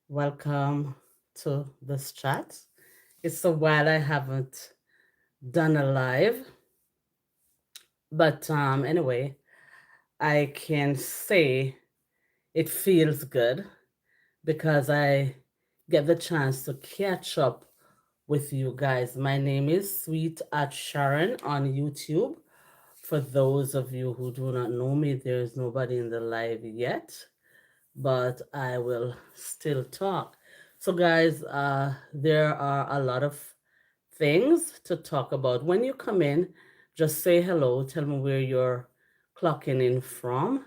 Welcome to this chat. It's a while I haven't done a live, but anyway, I can say it feels good because I get the chance to catch up with you guys. My name is Sweet at Sharon on YouTube. For those of you who do not know me, there is nobody in the live yet, but I will still talk. So, guys, there are a lot of things to talk about. When you come in, just say hello, tell me where you're clocking in from,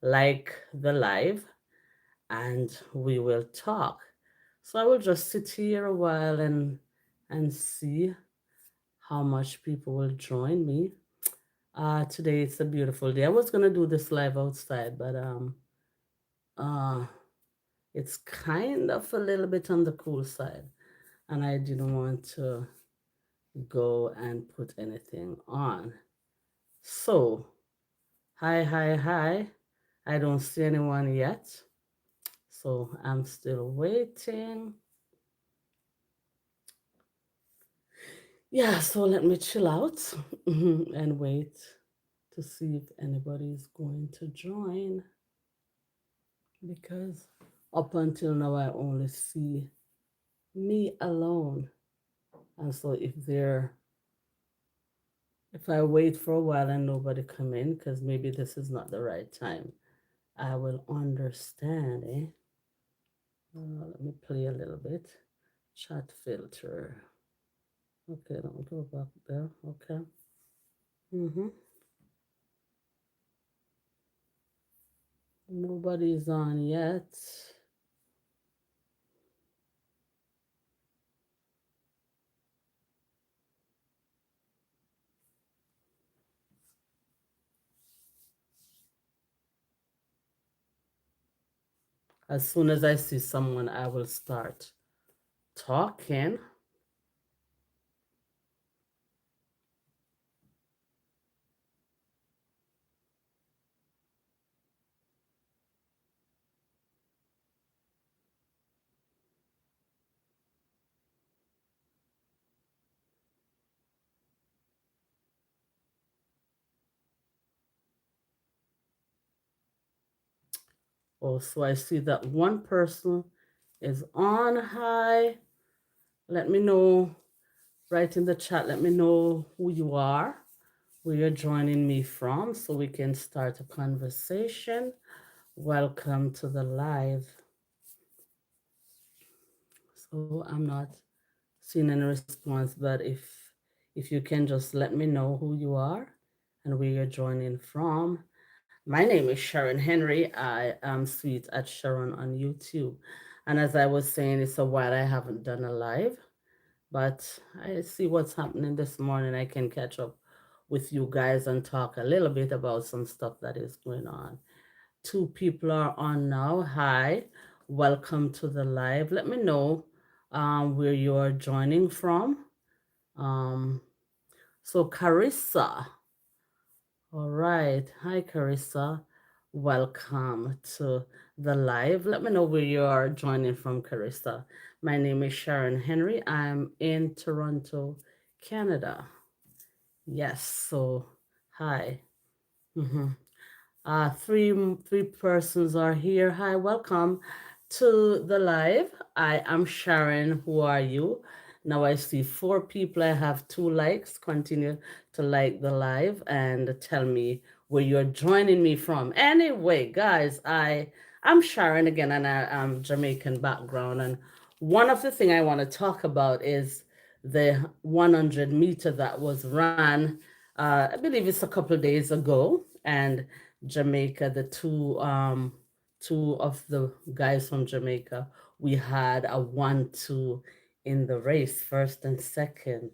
like the live, and we will talk. So I will just sit here a while and see how much people will join me. Today it's a beautiful day. I was gonna do this live outside, but uh it's kind of a little bit on the cool side, and I didn't want to go and put anything on. So, hi, hi, hi. I don't see anyone yet, so I'm still waiting. Yeah, so let me chill out and wait to see if anybody's going to join because up until now I only see me alone. And so if I wait for a while and nobody come in because maybe this is not the right time, I will understand, eh? Let me play a little bit. Chat filter. Okay, let me go back there. Okay. Mm-hmm. Nobody's on yet. As soon as I see someone, I will start talking. Oh, so I see that one person is on. Hi. Let me know, write in the chat, let me know who you are, where you're joining me from, so we can start a conversation. Welcome to the live. So I'm not seeing any response, but if you can just let me know who you are and where you're joining from. My name is Sharon Henry. I am Sweet at Sharon on YouTube. And as I was saying, it's a while I haven't done a live, but I see what's happening this morning. I can catch up with you guys and talk a little bit about some stuff that is going on. Two people are on now. Hi, welcome to the live. Let me know where you are joining from. Um, so Carissa, all right. Hi, Carissa. Welcome to the live. Let me know where you are joining from, Carissa. My name is Sharon Henry. I'm in Toronto, Canada. Yes. So, hi. Mhm. Three persons are here. Hi, welcome to the live. I am Sharon. Who are you? Now I see four people. I have two likes. Continue to like the live and tell me where you're joining me from. Anyway, guys, I'm Sharon again, and I am Jamaican background. And one of the things I want to talk about is the 100-meter that was run. I believe it's a couple of days ago, and Jamaica, the two of the guys from Jamaica, we had a 1-2 in the race, first and second.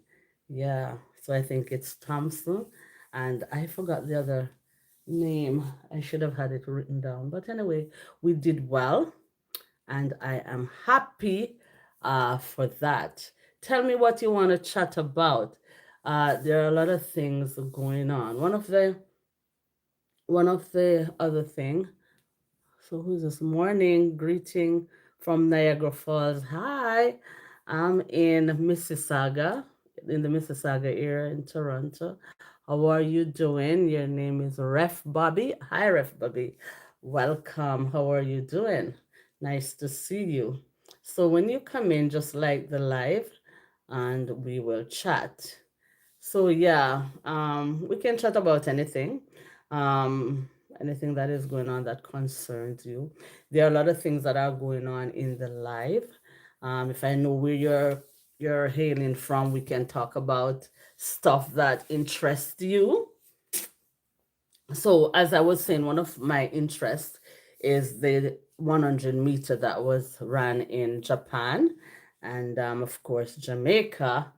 Yeah, so I think it's Thompson, and I forgot the other name. I should have had it written down, but anyway, we did well, and I am happy for that. Tell me what you want to chat about. There are a lot of things going on. One of the other thing. So who's this morning? Greeting from Niagara Falls. Hi, I'm in Mississauga, in the Mississauga area in Toronto. How are you doing? Your name is Ref Bobby. Hi, Ref Bobby. Welcome. How are you doing? Nice to see you. So when you come in, just like the live, and we will chat. So yeah, we can chat about anything, um, anything that is going on that concerns you. There are a lot of things that are going on in the life. If I know where you're hailing from, we can talk about stuff that interests you. So as I was saying, one of my interests is the 100-meter that was ran in Japan, and of course Jamaica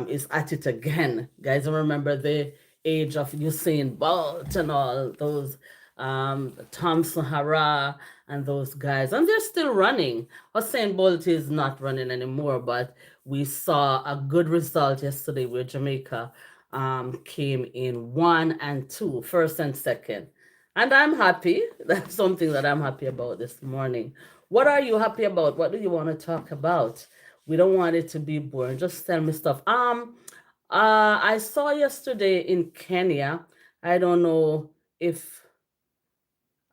is at it again. Guys, I remember the age of Usain Bolt and all those Tom Sahara and those guys, and they're still running. Usain Bolt is not running anymore, but we saw a good result yesterday where Jamaica came in one and two, first and second. And I'm happy. That's something that I'm happy about this morning. What are you happy about? What do you want to talk about? We don't want it to be boring. Just tell me stuff. I saw yesterday in Kenya. I don't know if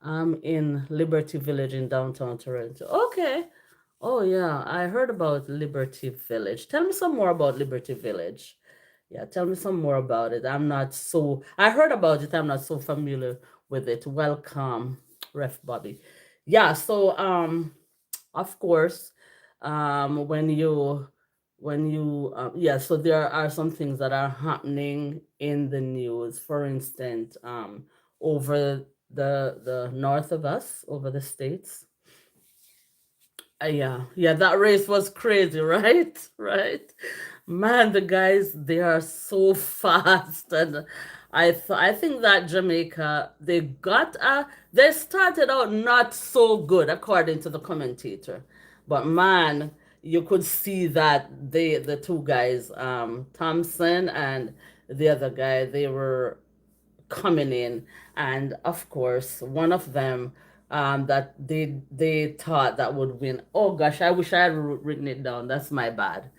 I'm in Liberty Village in downtown Toronto. Okay. Oh yeah, I heard about Liberty Village. Tell me some more about Liberty Village. Yeah, tell me some more about it. I heard about it. I'm not so familiar with it. Welcome, Ref Bobby. Yeah, so of course, when you yeah, so there are some things that are happening in the news. For instance, over the north of us, over the states. Yeah, yeah, that race was crazy, right? Right. Man, the guys, they are so fast. And I think that Jamaica, they started out not so good, according to the commentator. But man, you could see that the two guys, Thompson and the other guy, they were coming in, and of course one of them that they thought that would win. Oh gosh, I wish I had written it down. That's my bad.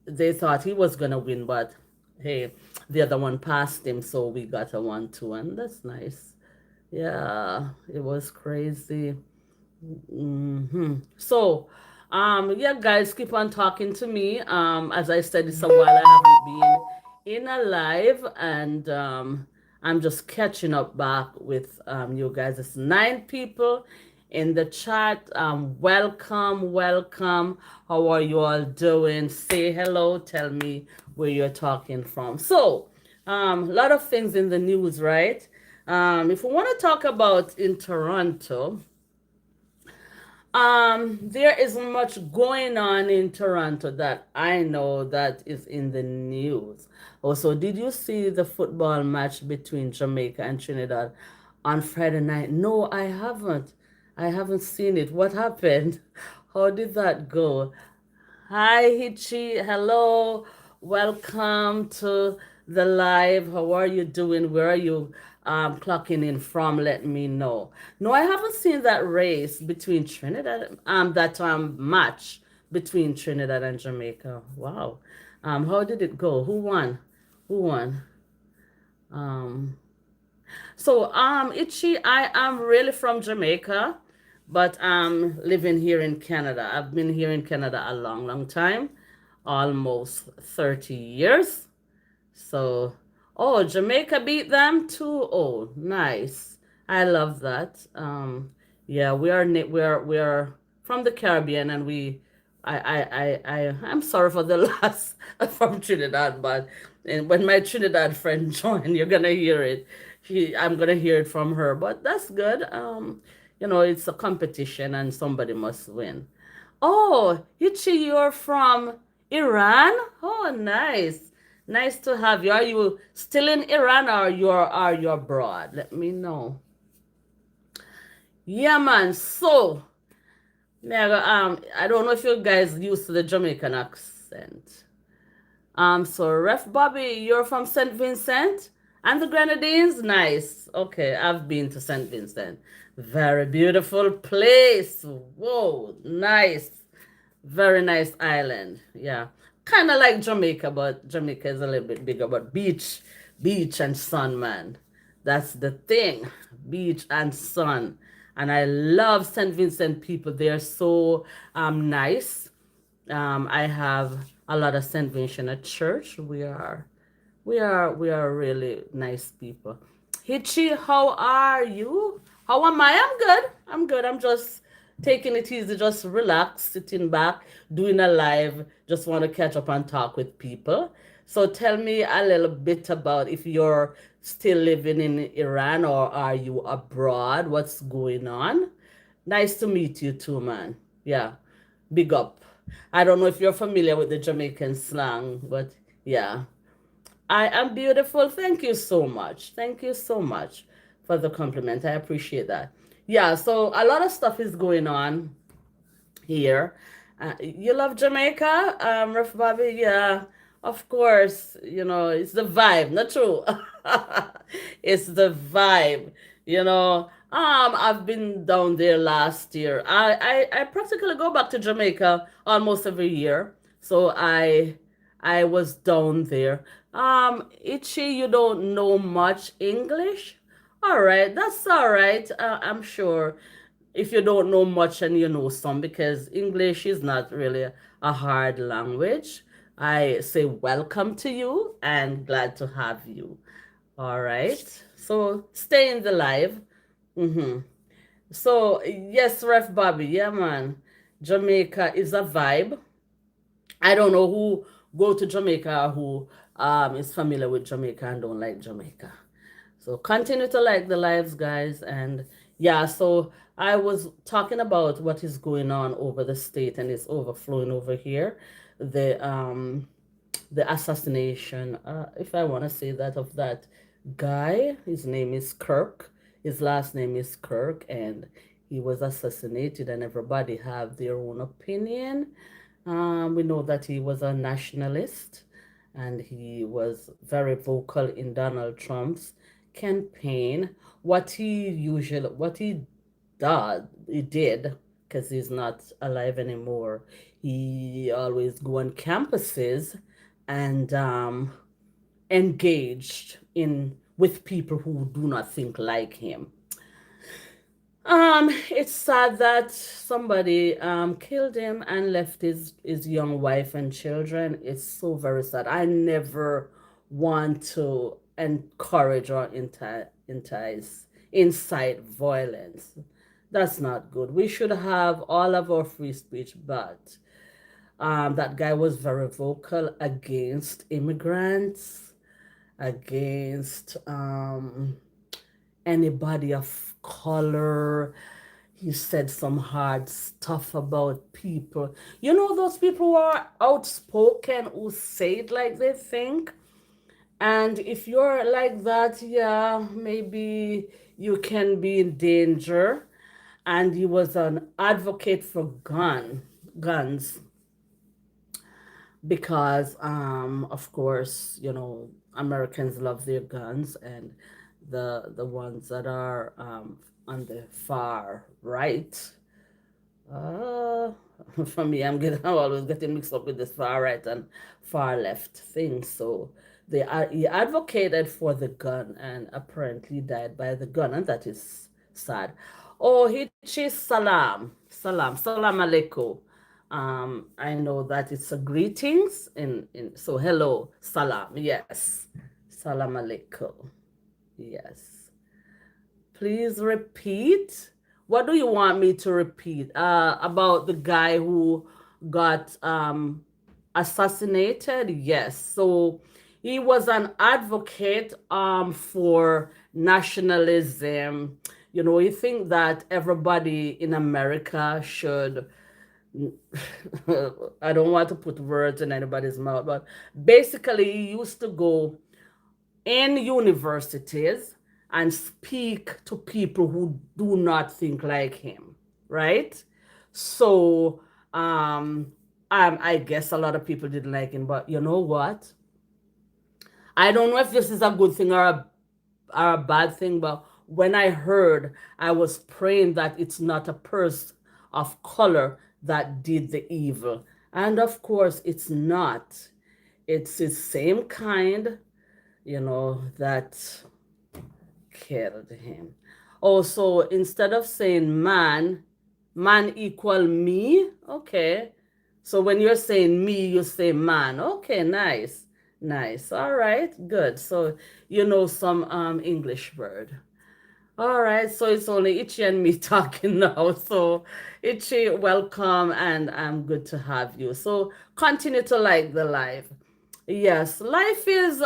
They thought he was gonna win, but hey, the other one passed him, so we got a 1-2, and that's nice. Yeah, it was crazy. So, yeah, guys, keep on talking to me. As I said, it's a while I haven't been in a live, and I'm just catching up back with you guys. It's 9 people in the chat. Welcome, welcome. How are you all doing? Say hello. Tell me where you're talking from. So, a lot of things in the news, right? If we want to talk about in Toronto. There isn't much going on in Toronto that I know that is in the news. Also, did you see the football match between Jamaica and Trinidad on Friday night? No, I haven't. I haven't seen it. What happened? How did that go? Hi, Hichi. Hello. Welcome to the live. How are you doing? Where are you clocking in from? Let me know. No, I haven't seen that race between Trinidad, that match between Trinidad and Jamaica. Wow. How did it go? Who won? Who won? Um, so, Ichi, I am really from Jamaica, but I'm living here in Canada. I've been here in Canada a long, long time, almost 30 years. So, oh, Jamaica beat them too. Oh, nice. I love that. Yeah, we are from the Caribbean, and I'm sorry for the loss from Trinidad, but and when my Trinidad friend join, you're gonna hear it. I'm gonna hear it from her, but that's good. It's a competition, and somebody must win. Oh, Hichi, you're from Iran? Oh, nice. Nice to have you. Are you still in Iran, or are you abroad? Let me know. Yeah, man. So, I don't know if you guys used to the Jamaican accent. So Ref Bobby, you're from St. Vincent and the Grenadines? Nice. Okay, I've been to St. Vincent. Very beautiful place. Whoa, nice. Very nice island. Yeah. Kind of like Jamaica, but Jamaica is a little bit bigger. But beach and sun, man. That's the thing. Beach and sun. And I love St. Vincent people. They're so nice. I have a lot of St. Vincent at church. We are really nice people. Hitchy, how are you? How am I? I'm good. I'm good. I'm just taking it easy, just relax, sitting back, doing a live. Just want to catch up and talk with people. So tell me a little bit about if you're still living in Iran or are you abroad? What's going on? Nice to meet you too, man. Yeah, big up. I don't know if you're familiar with the Jamaican slang, but yeah. I am beautiful. Thank you so much. Thank you so much for the compliment. I appreciate that. Yeah, so a lot of stuff is going on here. You love Jamaica, Ref Bobby? Yeah, of course. It's the vibe, not true. It's the vibe. I've been down there last year. I practically go back to Jamaica almost every year. So I was down there. Itchy, you don't know much English? All right, that's all right. I'm sure if you don't know much and you know some, because English is not really a hard language. I say welcome to you and glad to have you. All right. So stay in the live. Mm-hmm. So yes, Ref Bobby, yeah, man. Jamaica is a vibe. I don't know who go to Jamaica who is familiar with Jamaica and don't like Jamaica. So continue to like the lives, guys. And yeah, so I was talking about what is going on over the state and it's overflowing over here. The assassination, if I want to say that, of that guy. His name is Kirk. His last name is Kirk, and he was assassinated. And everybody have their own opinion. We know that he was a nationalist, and he was very vocal in Donald Trump's campaign. What he did, because he's not alive anymore. He always go on campuses and engaged in with people who do not think like him. It's sad that somebody killed him and left his young wife and children. It's so very sad. I never want to encourage or incite violence. That's not good. We should have all of our free speech, but that guy was very vocal against immigrants, against anybody of color. He said some hard stuff about people. You know those people who are outspoken, who say it like they think? And if you're like that, yeah, maybe you can be in danger. And he was an advocate for guns, because of course, Americans love their guns, and the ones that are on the far right, uh for me, I'm always getting mixed up with this far right and far left thing. So he advocated for the gun and apparently died by the gun, and that is sad. Oh, Hichi, salam alaikum. I know that it's a greetings so hello, salam, yes, salam alaikum, yes. Please repeat. What do you want me to repeat? About the guy who got assassinated? Yes. So he was an advocate for nationalism. You think that everybody in America should I don't want to put words in anybody's mouth, but basically he used to go in universities and speak to people who do not think like him, right? So I guess a lot of people didn't like him, but you know what? I don't know if this is a good thing or a bad thing, but when I heard, I was praying that it's not a person of color that did the evil. And of course, it's not. It's the same kind, that killed him. Also, instead of saying man, man equal me. Okay. So when you're saying me, you say man. Okay, nice. Nice. All right, good. So you know some English word. All right, so it's only Itchy and me talking now. So, Itchy, welcome, and I'm good to have you. So, continue to like the life. Yes, life is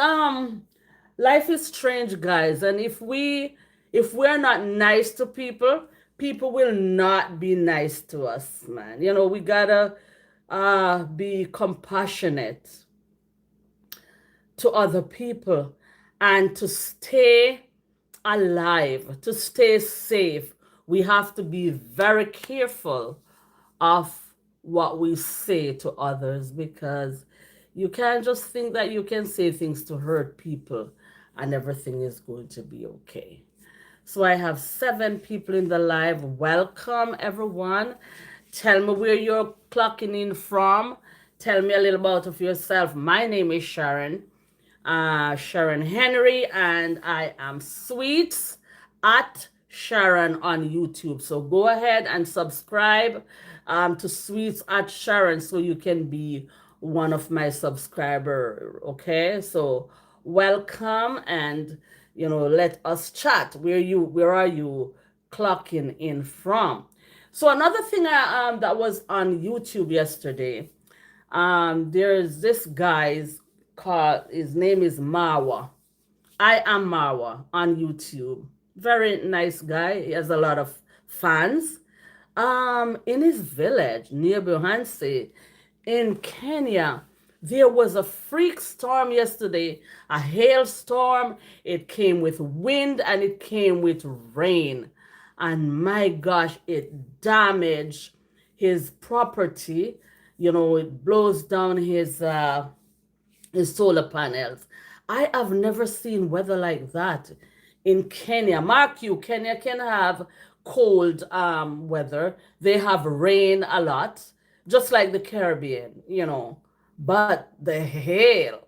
strange, guys, and if we're not nice to people, people will not be nice to us, man. We gotta be compassionate to other people and to stay alive, to stay safe. We have to be very careful of what we say to others because you can't just think that you can say things to hurt people and everything is going to be okay. So I have 7 people in the live. Welcome, everyone. Tell me where you're clocking in from. Tell me a little about of yourself. My name is Sharon. Sharon Henry, and I am Sweets at Sharon on YouTube. So go ahead and subscribe to Sweets at Sharon so you can be one of my subscriber. Okay, so welcome and let us chat. Where are you clocking in from? So another thing that was on YouTube yesterday, there's this guy's called, his name is Marwa. I am Marwa on YouTube. Very nice guy. He has a lot of fans. In his village near Buhansi in Kenya, there was a freak storm yesterday, a hailstorm. It came with wind and it came with rain. And my gosh, it damaged his property. It blows down his solar panels. I have never seen weather like that in Kenya. Mark you, Kenya can have cold weather. They have rain a lot, just like the Caribbean. But the hail,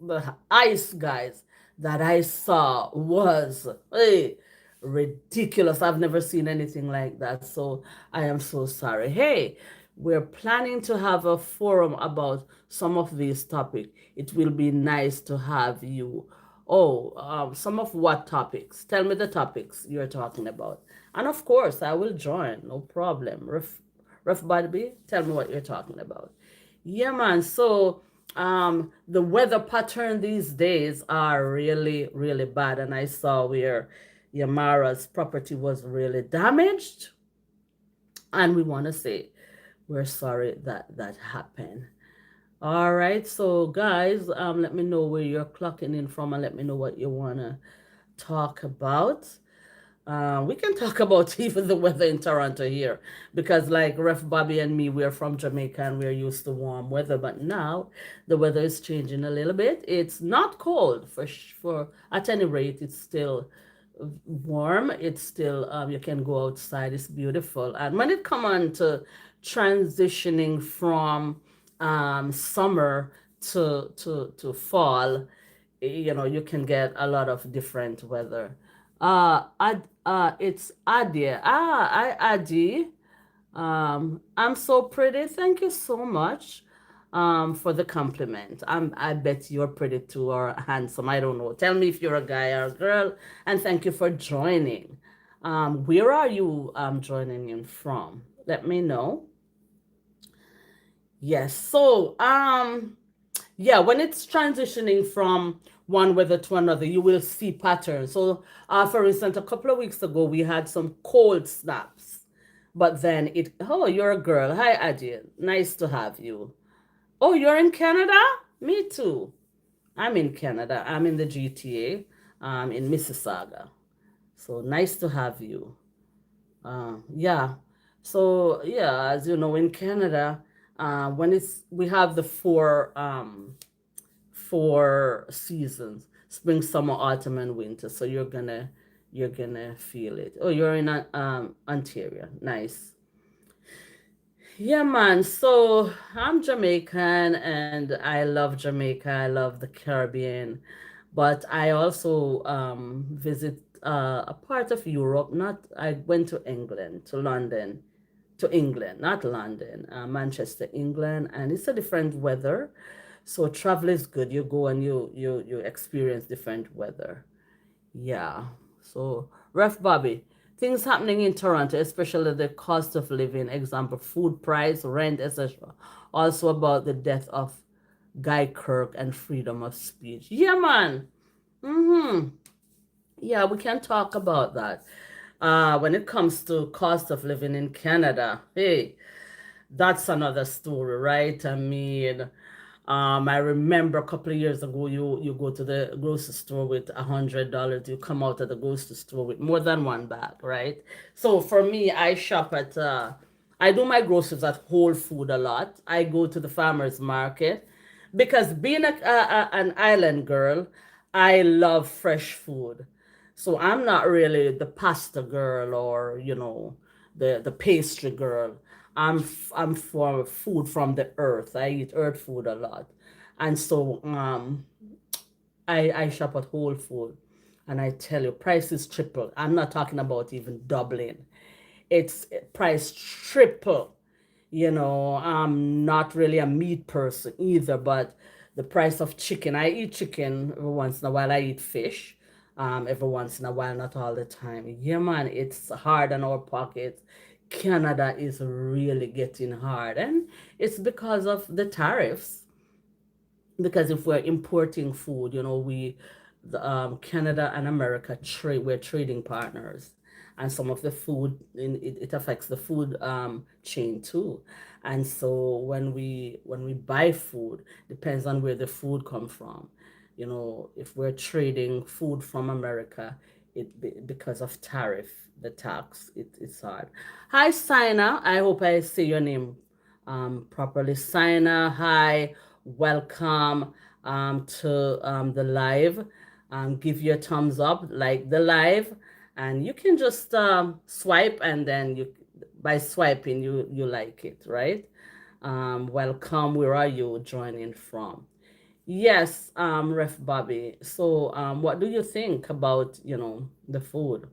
the ice, guys, that I saw was ridiculous. I've never seen anything like that. So I am so sorry. Hey, we're planning to have a forum about some of these topics. It will be nice to have you. Oh, some of what topics? Tell me the topics you're talking about. And of course, I will join. No problem. Ref Barbie, tell me what you're talking about. Yeah, man. So, the weather pattern these days are really, really bad. And I saw where Yamara's property was really damaged. And we want to say we're sorry that that happened. All right. So, guys, let me know where you're clocking in from and let me know what you want to talk about. We can talk about even the weather in Toronto here because, like Ref Bobby and me, we're from Jamaica and we're used to warm weather. But now the weather is changing a little bit. It's not cold for at any rate. It's still warm. It's still you can go outside. It's beautiful. And when it come on to transitioning from summer to fall, you can get a lot of different weather. It's Adia. Adi. I'm so pretty. Thank you so much, for the compliment. I bet you're pretty too or handsome. I don't know. Tell me if you're a guy or a girl. And thank you for joining. Where are you joining in from? Let me know. Yes. So, yeah, when it's transitioning from one weather to another, you will see patterns. So, for instance, a couple of weeks ago, we had some cold snaps, but then oh, you're a girl. Hi, Adi. Nice to have you. Oh, you're in Canada? Me too. I'm in Canada. I'm in the GTA, in Mississauga. So nice to have you. Yeah. So yeah, as you know, in Canada, when we have the four seasons: spring, summer, autumn, and winter. So you're gonna you're gonna feel it. Oh, you're in Ontario. Nice. Yeah, man. So I'm Jamaican and I love Jamaica. I love the Caribbean, but I also visit a part of Europe. Not, I went to England, to London, to England, not London, Manchester, England, and it's a different weather. So travel is good. You go and you experience different weather. Yeah. So, Ref Bobby, things happening in Toronto, especially the cost of living, example, food price, rent, etc. Also about the death of Guy Kirk and freedom of speech. Yeah, man. Mm-hmm. Yeah, we can talk about that. When it comes to cost of living in Canada, hey, that's another story, right? I mean, I remember a couple of years ago, you go to the grocery store with $100, you come out of the grocery store with more than one bag, right? So for me, I do my groceries at Whole Food a lot. I go to the farmers market because being an island girl, I love fresh food. So I'm not really the pasta girl or, the pastry girl. I'm for food from the earth. I eat earth food a lot. And so I shop at Whole Food and I tell you prices triple. I'm not talking about even doubling. It's price triple. I'm not really a meat person either, but the price of chicken, I eat chicken every once in a while. I eat fish every once in a while, not all the time. Yeah, man, it's hard on our pockets. Canada is really getting hard, and it's because of the tariffs. Because if we're importing food, Canada and America trade, we're trading partners, and some of the food it affects the food chain too. And so when we buy food, depends on where the food come from. If we're trading food from America, because of tariff, the tax, it's hard. Hi, Sina. I hope I say your name properly. Sina, hi, welcome to the live. Give your thumbs up, like the live, and you can just swipe, and then by swiping you like it, right? Welcome. Where are you joining from? Yes, Ref Bobby. So, what do you think about the food?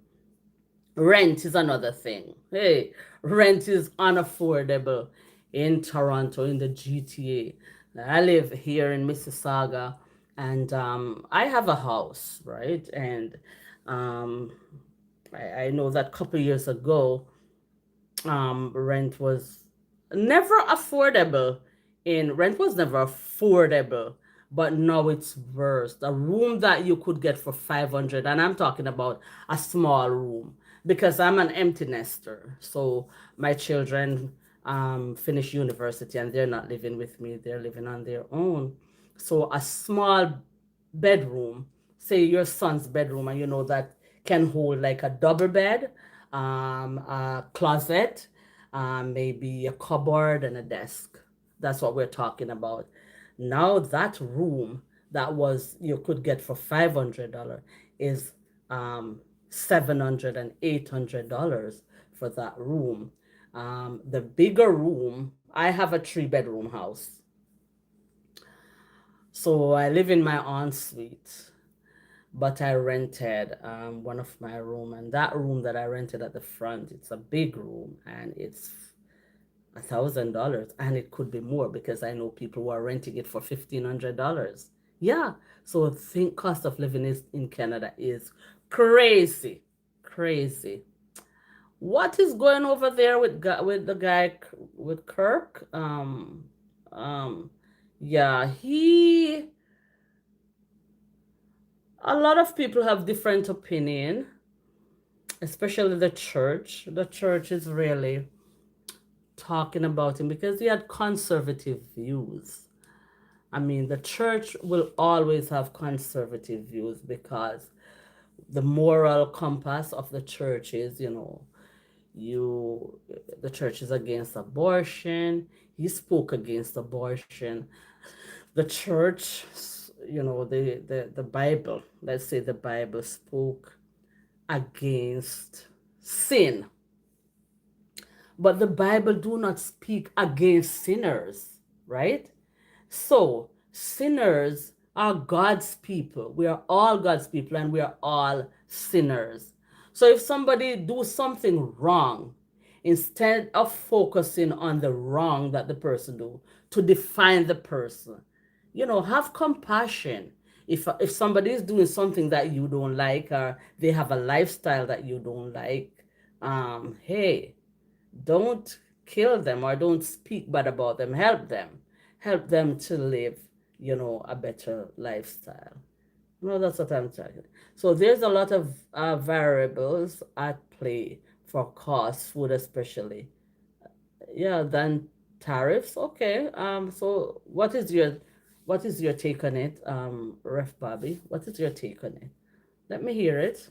Rent is another thing. Hey, rent is unaffordable in Toronto, in the GTA. I live here in Mississauga, and I have a house, right? And um, I know that a couple years ago, rent was never affordable. Rent was never affordable, but now it's worse. A room that you could get for 500, and I'm talking about a small room because I'm an empty nester. So my children finish university and they're not living with me, they're living on their own. So a small bedroom, say your son's bedroom, and that can hold like a double bed, a closet, maybe a cupboard and a desk. That's what we're talking about. Now that room that was you could get for $500 is $700 and $800 for that room. The bigger room, I have a three-bedroom house, so I live in my ensuite, but I rented one of my room, and that room that I rented at the front, it's a big room, and it's $1,000, and it could be more because I know people who are renting it for $1,500. Yeah, so think cost of living is in Canada is crazy, crazy. What is going over there with the guy with Kirk? Yeah, a lot of people have different opinion, especially the church. The church is really talking about him because he had conservative views. I mean, the church will always have conservative views because the moral compass of the church is, you the church is against abortion. He spoke against abortion. The church, the Bible, let's say the Bible spoke against sin, but the Bible do not speak against sinners, right? So, sinners are God's people. We are all God's people and we are all sinners. So, if somebody do something wrong, instead of focusing on the wrong that the person do to define the person, have compassion. If somebody is doing something that you don't like, or they have a lifestyle that you don't like, hey, don't kill them or don't speak bad about them. Help them to live, a better lifestyle. No, that's what I'm talking. So there's a lot of variables at play for cost, food especially. Yeah, then tariffs. Okay. So what is your take on it, Ref Bobby? What is your take on it? Let me hear it.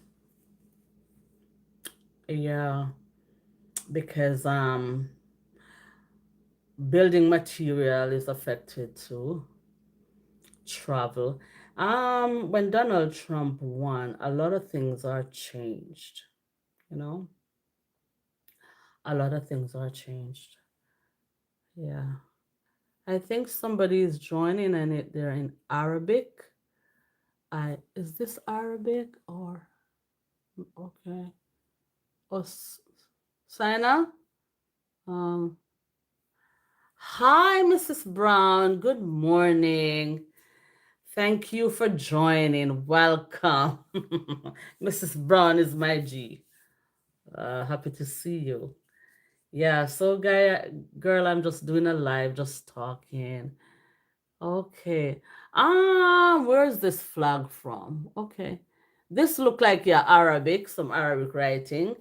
Yeah, because building material is affected too. Travel. When Donald Trump won, a lot of things are changed. You know, a lot of things are changed. Yeah. I think somebody is joining and they're in Arabic. Is this Arabic or okay? Oh, Sina. Um, Hi, Mrs. Brown. Good morning. Thank you for joining. Welcome. Mrs. Brown is my G. Happy to see you. Yeah, so girl, I'm just doing a live, just talking. Okay. Where's this flag from? Okay. This look like, yeah, Arabic, some Arabic writing.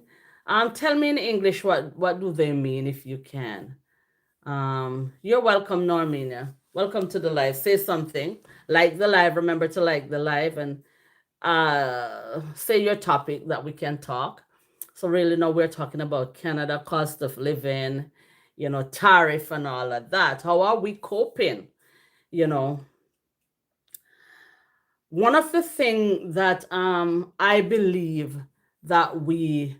Tell me in English what do they mean if you can. You're welcome, Normina. Welcome to the live. Say something. Like the live. Remember to like the live and say your topic that we can talk. So really now we're talking about Canada, cost of living, tariff and all of that. How are we coping? You know, one of the things that I believe that we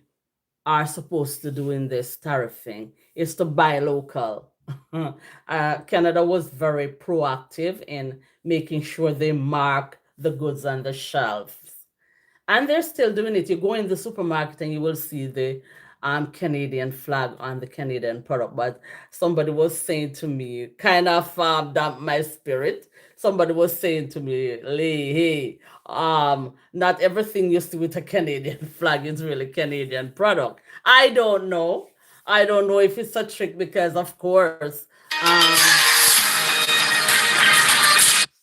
are supposed to do in this tariff thing is to buy local. Canada was very proactive in making sure they mark the goods on the shelves. And they're still doing it. You go in the supermarket and you will see the Canadian flag on the Canadian product. But somebody was saying to me, kind of damped my spirit. Somebody was saying to me, Lee, hey, not everything you see with a Canadian flag is really Canadian product. I don't know. I don't know if it's a trick because, of course,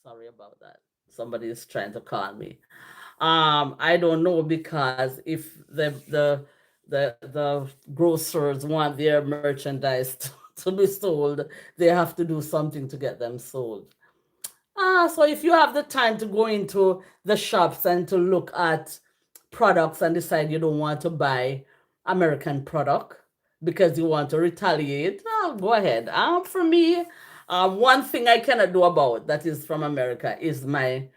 sorry about that. Somebody is trying to call me. I don't know because if the grocers want their merchandise to be sold, they have to do something to get them sold. So if you have the time to go into the shops and to look at products and decide you don't want to buy American product because you want to retaliate, go ahead. For me, one thing I cannot do about that is from America is my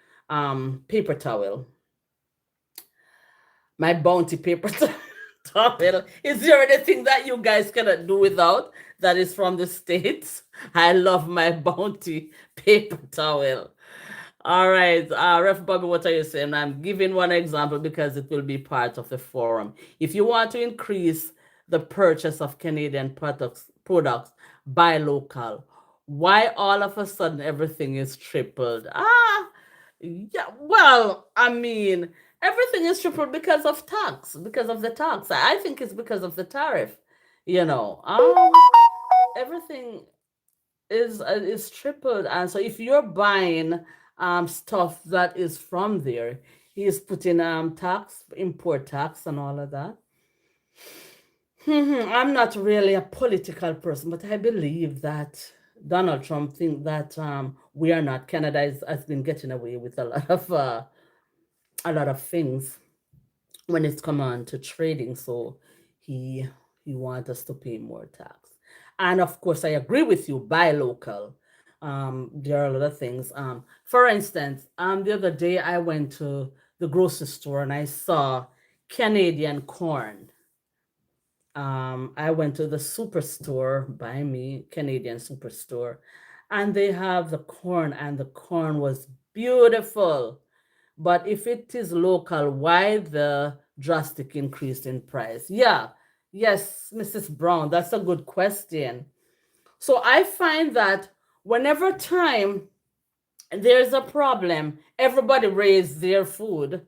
paper towel, my bounty paper towel. Is there anything that you guys cannot do without that is from the States? I love my bounty paper towel. All right, Ref Bobby, what are you saying? I'm giving one example because it will be part of the forum. If you want to increase the purchase of Canadian products, buy local. Why all of a sudden everything is tripled? Yeah, well, I mean, everything is tripled because of tax, because of the tax. I think it's because of the tariff. You know, everything is tripled, and so if you're buying stuff that is from there, he's putting tax, import tax, and all of that. I'm not really a political person, but I believe that Donald Trump think that we are not. Canada has been getting away with a lot of things when it's come on to trading. So he he wants us to pay more tax. And of course, I agree with you. Buy local. There are a lot of things. For instance, the other day I went to the grocery store and I saw Canadian corn. I went to the superstore by me, Canadian superstore, and they have the corn, and the corn was beautiful. But if it is local, why the drastic increase in price? Yeah, yes, Mrs. Brown, that's a good question. So I find that whenever time there's a problem, everybody raise their food.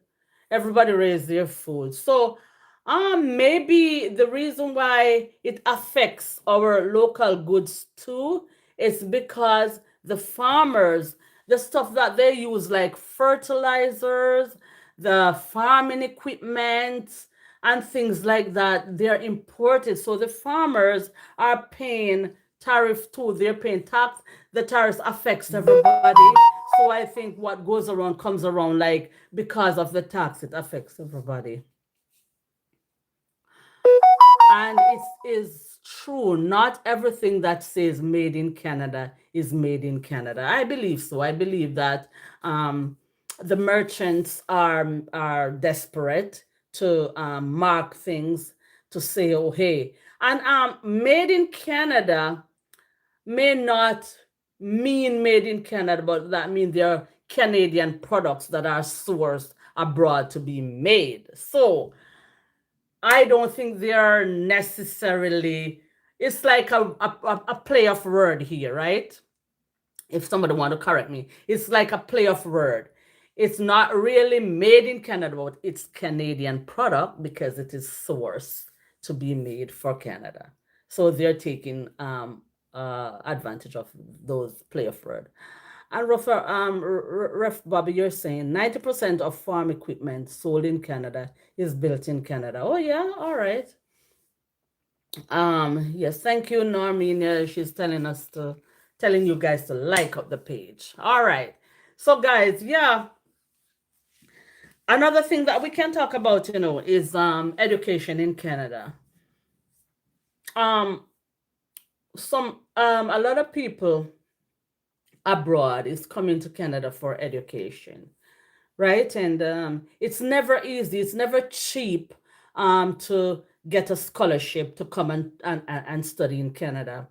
Everybody raise their food. So maybe the reason why it affects our local goods too is because the farmers, the stuff that they use like fertilizers, the farming equipment and things like that, they're imported. So the farmers are paying tariff too. They're paying tax. The tariffs affects everybody. So I think what goes around comes around, like because of the tax, it affects everybody. And it is true, not everything that says made in Canada is made in Canada. I believe so. I believe that the merchants are desperate to mark things to say, oh hey, and made in Canada may not mean made in Canada, but that means there are Canadian products that are sourced abroad to be made. So I don't think they are necessarily, it's like a play of word here, right? If somebody want to correct me, it's like a play of word. It's not really made in Canada, but it's Canadian product because it is sourced to be made for Canada. So they're taking advantage of those play of word. And Ref Bobby, you're saying 90% of farm equipment sold in Canada is built in Canada. Oh yeah, all right. Yes, thank you, Normina. She's telling you guys to like up the page. All right. So guys, yeah, another thing that we can talk about, is education in Canada. Um a lot of people abroad is coming to Canada for education, right? And it's never easy, it's never cheap to get a scholarship to come and study in Canada.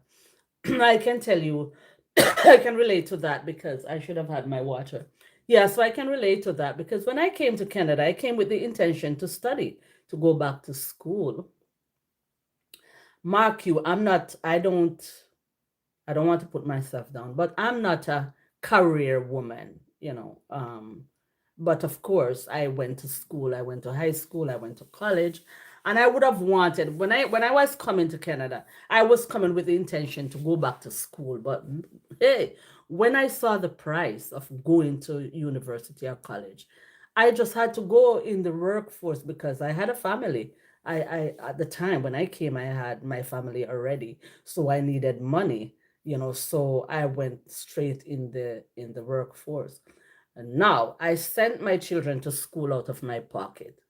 I can tell you, I can relate to that because I should have had my water. Yeah, so I can relate to that because when I came to Canada, I came with the intention to study, to go back to school. Mark you, I don't want to put myself down, but I'm not a career woman, But of course, I went to school. I went to high school. I went to college, and I would have wanted when I was coming to Canada, I was coming with the intention to go back to school. But hey, when I saw the price of going to university or college, I just had to go in the workforce because I had a family. I at the time when I came, I had my family already, so I needed money, so I went straight in the workforce. And now I sent my children to school out of my pocket.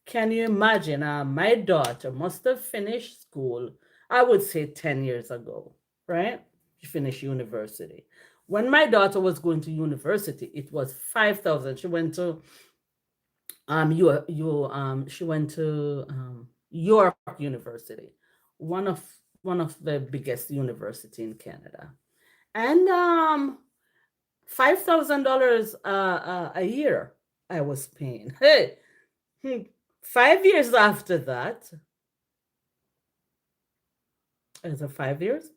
Can you imagine? My daughter must have finished school, I would say 10 years ago, right? She finished university. When my daughter was going to university, it was 5,000. She went to she went to York University, one of the biggest university in Canada. And $5,000 a year I was paying. Hey, 5 years after that, is it 5 years?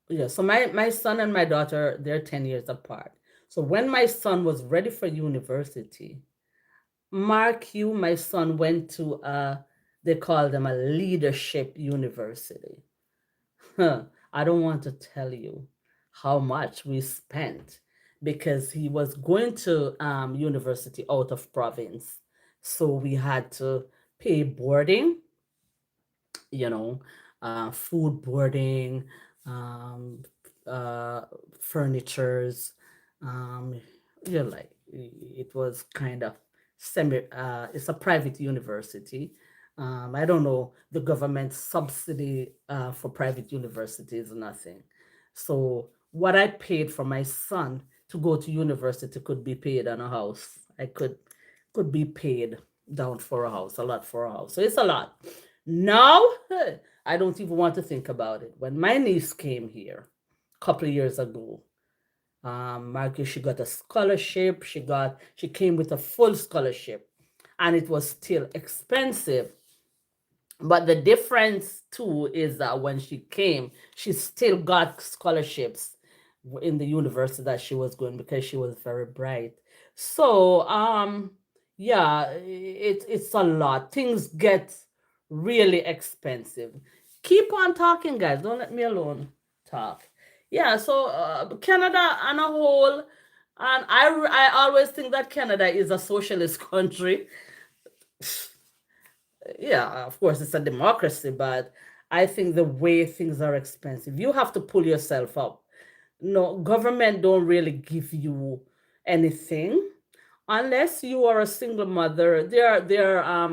Yeah. So my son and my daughter, they're 10 years apart. So when my son was ready for university, mark you, my son went to they call them a leadership university. Huh. I don't want to tell you how much we spent because he was going to university out of province. So we had to pay boarding, you know, food boarding, um, uh, furnitures. Um, like it was kind of it's a private university. I don't know, the government subsidy for private universities, nothing. So what I paid for my son to go to university could be paid on a house. I could be paid. down for a house, a lot for a house. So it's a lot. Now, I don't even want to think about it. When my niece came here a couple of years ago, Marcus, she got a scholarship. She came with a full scholarship, and it was still expensive. But the difference too is that when she came, she still got scholarships in the university that she was going because she was very bright. So yeah, it's a lot. Things get really expensive. Keep on talking, guys. Don't let me alone talk. Yeah, so Canada on a whole, and I always think that Canada is a socialist country. Yeah, of course, it's a democracy, but I think the way things are expensive, you have to pull yourself up. No, government don't really give you anything unless you are a single mother. There are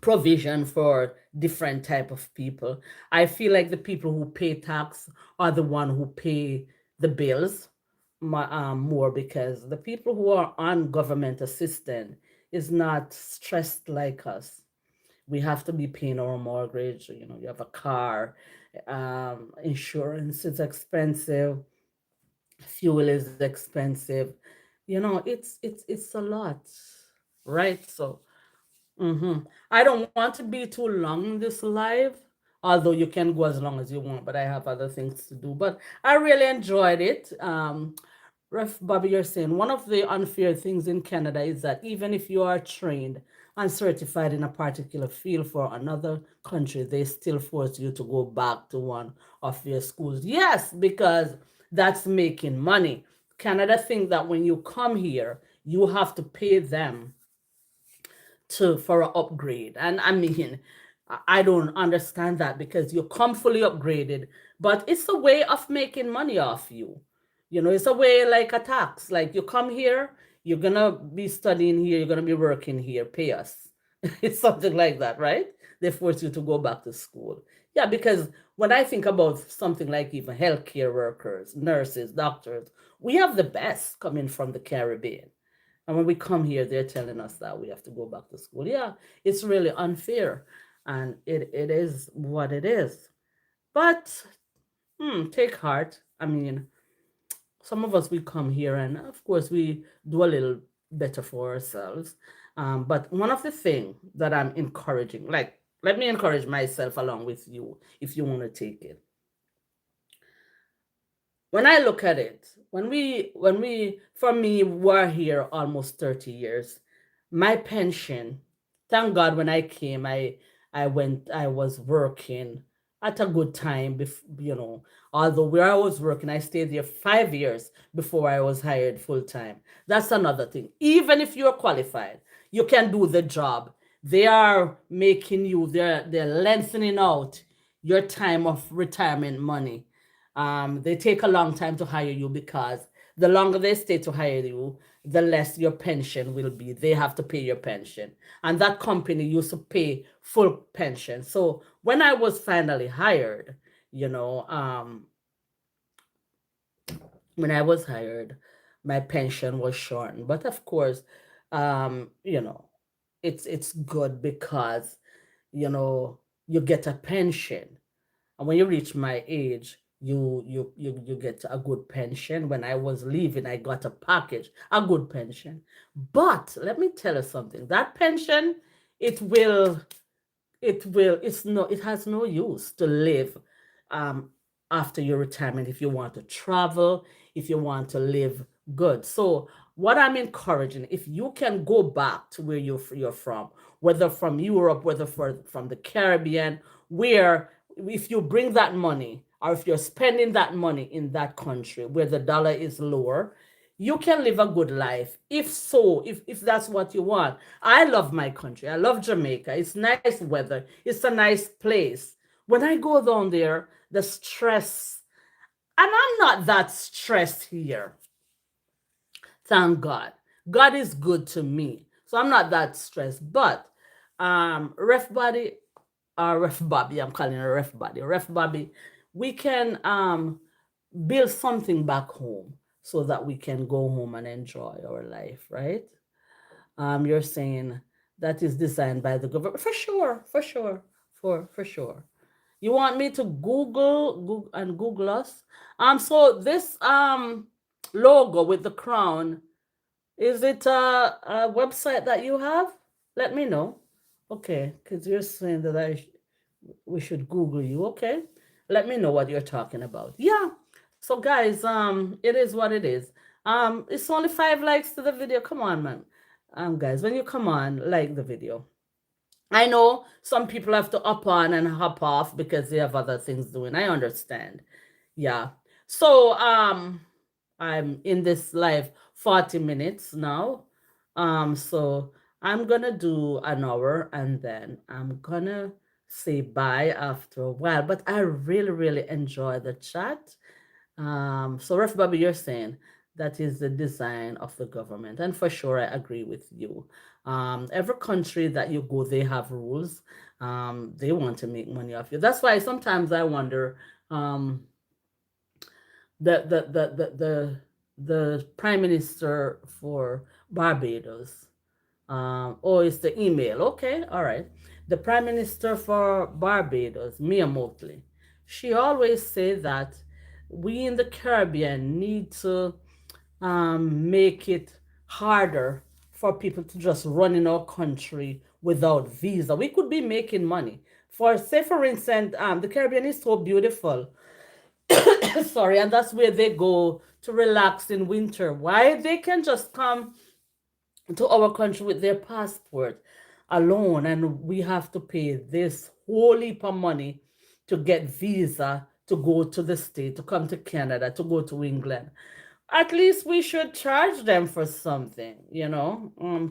provision for different type of people. I feel like the people who pay tax are the one who pay the bills more, because the people who are on government assistance is not stressed like us. We have to be paying our mortgage. You have a car, insurance is expensive, fuel is expensive. It's a lot, right? So I don't want to be too long in this live, although you can go as long as you want, but I have other things to do. But I really enjoyed it. Ref Bobby, you're saying one of the unfair things in Canada is that even if you are trained and certified in a particular field for another country, they still force you to go back to one of their schools. Yes, because that's making money. Canada think that when you come here, you have to pay them to for an upgrade. And I mean, I don't understand that, because you come fully upgraded, but it's a way of making money off you. It's a way like a tax. Like, you come here, you're gonna be studying here, you're gonna be working here, pay us. It's something like that, right? They force you to go back to school. Yeah, because when I think about something like even healthcare workers, nurses, doctors, we have the best coming from the Caribbean. And when we come here, they're telling us that we have to go back to school. Yeah, it's really unfair. And it is what it is. But take heart. I mean, some of us, we come here and of course we do a little better for ourselves. But one of the things that I'm encouraging, like, let me encourage myself along with you if you want to take it. When I look at it, when we for me, we're here almost 30 years. My pension, thank God, when I came, I was working at a good time. Although where I was working, I stayed there 5 years before I was hired full time. That's another thing. Even if you're qualified, you can do the job. They are making you, they're lengthening out your time of retirement money. They take a long time to hire you, because the longer they stay to hire you, the less your pension will be. They have to pay your pension. And that company used to pay full pension. So when I was finally hired, you know, when I was hired, my pension was shortened. But of course, um, you know, it's good because, you know, you get a pension, and when you reach my age, you get a good pension. When I was leaving, I got a package, a good pension. But let me tell you something. That pension, it will it has no use to live um after your retirement, if you want to travel, if you want to live good. So what I'm encouraging, if you can go back to where you're from, whether from Europe, whether from the Caribbean, where, if you bring that money, or if you're spending that money in that country where the dollar is lower, you can live a good life. If so, if that's what you want. I love my country. I love Jamaica. It's nice weather. It's a nice place. When I go down there, the stress, and I'm not that stressed here. Thank God. God is good to me. So I'm not that stressed. But Ref Body, Ref Bobby, I'm calling her Ref Body. Ref Bobby, we can build something back home so that we can go home and enjoy our life, right? You're saying that is designed by the government. For sure, for sure, for sure. You want me to Google us? So this logo with the crown, is it a website that you have? Let me know. Okay, because you're saying that we should Google you. Okay, let me know what you're talking about. Yeah. So guys, it is what it is. It's only 5 likes to the video. Come on, man. Guys, when you come on, like the video. I know some people have to up on and hop off because they have other things doing. I understand. Yeah. So I'm in this live 40 minutes now. So I'm gonna do an hour and then I'm gonna say bye after a while. But I really, really enjoy the chat. So Ref Bobby, you're saying that is the design of the government, and for sure I agree with you. Every country that you go, they have rules. They want to make money off you. That's why sometimes I wonder, um, the the the the the, the prime minister for Barbados. Oh, it's the email. Okay, all right. The prime minister for Barbados, Mia Motley, she always say that we in the Caribbean need to make it harder for people to just run in our country without visa. We could be making money. For say, for instance, the Caribbean is so beautiful. Sorry, and that's where they go to relax in winter. Why they can just come to our country with their passport alone, and we have to pay this whole heap of money to get visa to go to the state, to come to Canada, to go to England. At least we should charge them for something,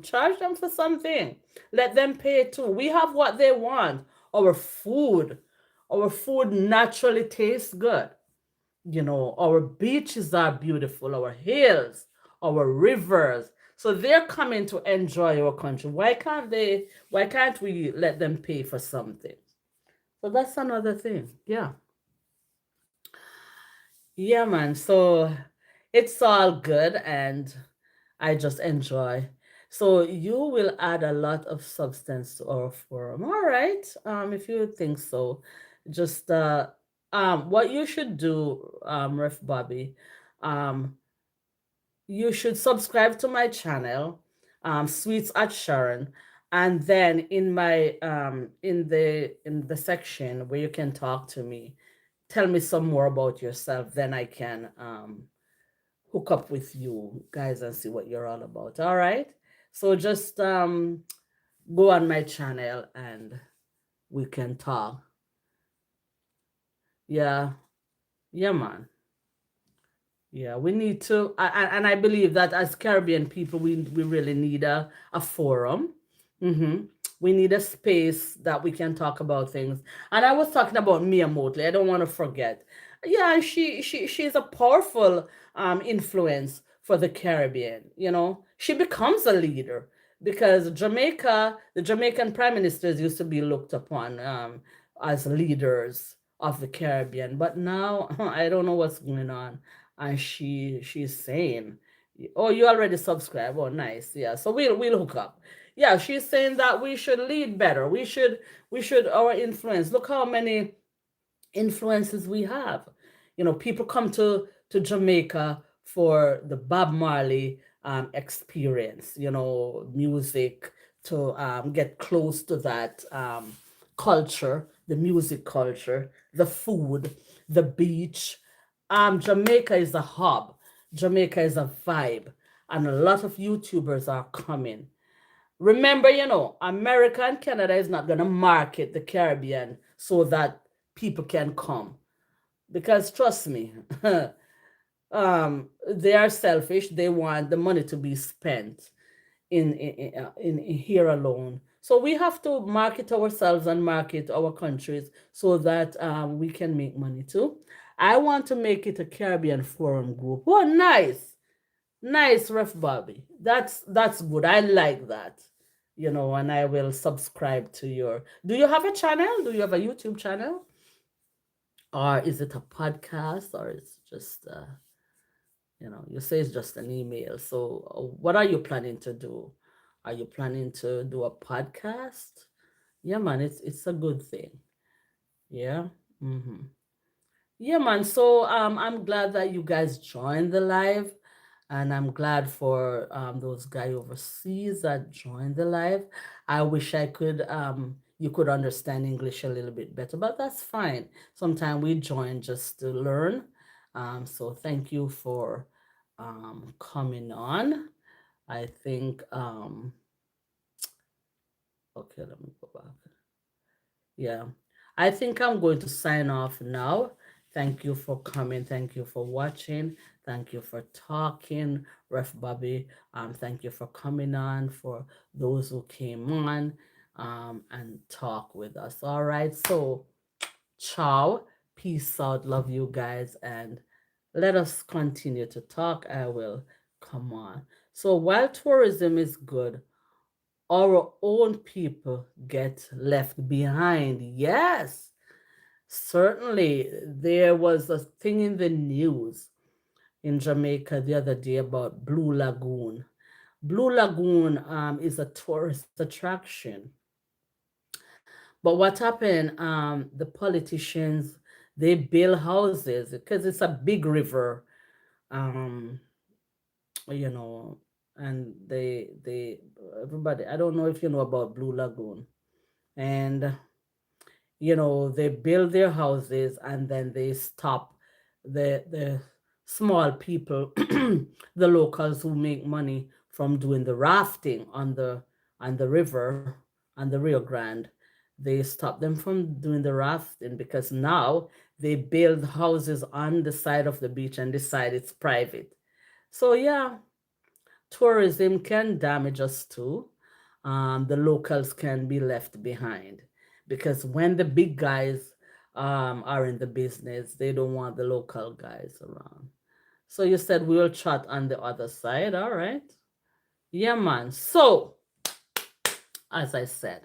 charge them for something. Let them pay too. We have what they want. Our food naturally tastes good. Our beaches are beautiful, our hills, our rivers. So they're coming to enjoy our country. Why can't we let them pay for something? So that's another thing. Yeah. Yeah, man. So it's all good and I just enjoy. So you will add a lot of substance to our forum. All right. If you think so, just what you should do, Ref Bobby, um, you should subscribe to my channel, Sweets at Sharon, and then in the section where you can talk to me, tell me some more about yourself. Then I can hook up with you guys and see what you're all about. All right. So just go on my channel and we can talk. Yeah. Yeah, man. Yeah, we need to, and I believe that as Caribbean people, we really need a forum. hmm We need a space that we can talk about things. And I was talking about Mia Motley. I don't want to forget. Yeah, she's a powerful influence for the Caribbean. She becomes a leader because the Jamaican prime ministers used to be looked upon as leaders of the Caribbean, but now I don't know what's going on, and she's saying, oh, you already subscribe. Oh, nice. Yeah, so we'll hook up. Yeah, she's saying that we should lead better. We should our influence. Look how many influences we have. People come to Jamaica for the Bob Marley experience, music, to get close to that culture, the music culture, the food, the beach. Jamaica is a hub. Jamaica is a vibe, and a lot of YouTubers are coming. Remember, America and Canada is not going to market the Caribbean so that people can come. Because trust me, they are selfish. They want the money to be spent in here alone. So we have to market ourselves and market our countries so that we can make money too. I want to make it a Caribbean forum group. Oh, nice. Nice, Ref Bobby. That's good. I like that. And I will subscribe to your. Do you have a channel? Do you have a YouTube channel? Or is it a podcast? Or it's just you say it's just an email. So what are you planning to do? Are you planning to do a podcast? Yeah, man, it's a good thing. Yeah. Mm-hmm. Yeah, man. So I'm glad that you guys joined the live, and I'm glad for those guys overseas that joined the live. I wish I could you could understand English a little bit better, but that's fine. Sometimes we join just to learn. So thank you for coming on. I think okay, let me go back. Yeah. I think I'm going to sign off now. Thank you for coming. Thank you for watching. Thank you for talking, Ref Bobby. Thank you for coming on, for those who came on and talk with us. All right. So, ciao. Peace out. Love you guys. And let us continue to talk. I will come on. So, while tourism is good, our own people get left behind. Yes, certainly. There was a thing in the news in Jamaica the other day about Blue Lagoon. Blue Lagoon is a tourist attraction. But what happened? The politicians, they build houses because it's a big river, um, you know, and they everybody. I don't know if you know about Blue Lagoon, and they build their houses and then they stop the small people, the locals who make money from doing the rafting on the river, on the Rio Grande. They stop them from doing the rafting because now they build houses on the side of the beach and decide it's private. So yeah, tourism can damage us too. The locals can be left behind because when the big guys are in the business, they don't want the local guys around. So you said we'll chat on the other side, all right? Yeah, man. So, as I said,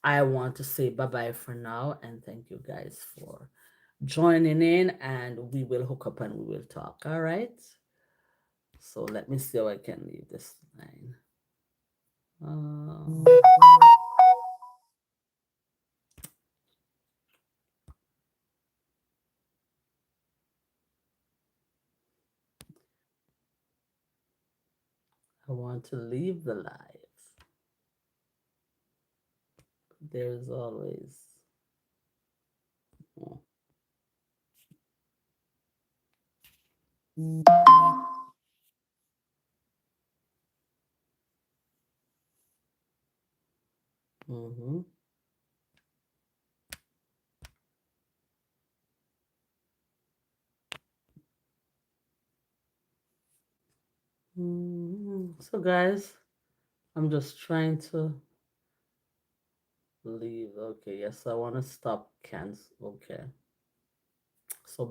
I want to say bye bye for now and thank you guys for joining in, and we will hook up and we will talk, all right? So, let me see how I can leave this line. Uh, I want to leave the live. There's always. Mm-hmm. So, guys, I'm just trying to leave. Okay, yes, I want to stop cancel. Okay, so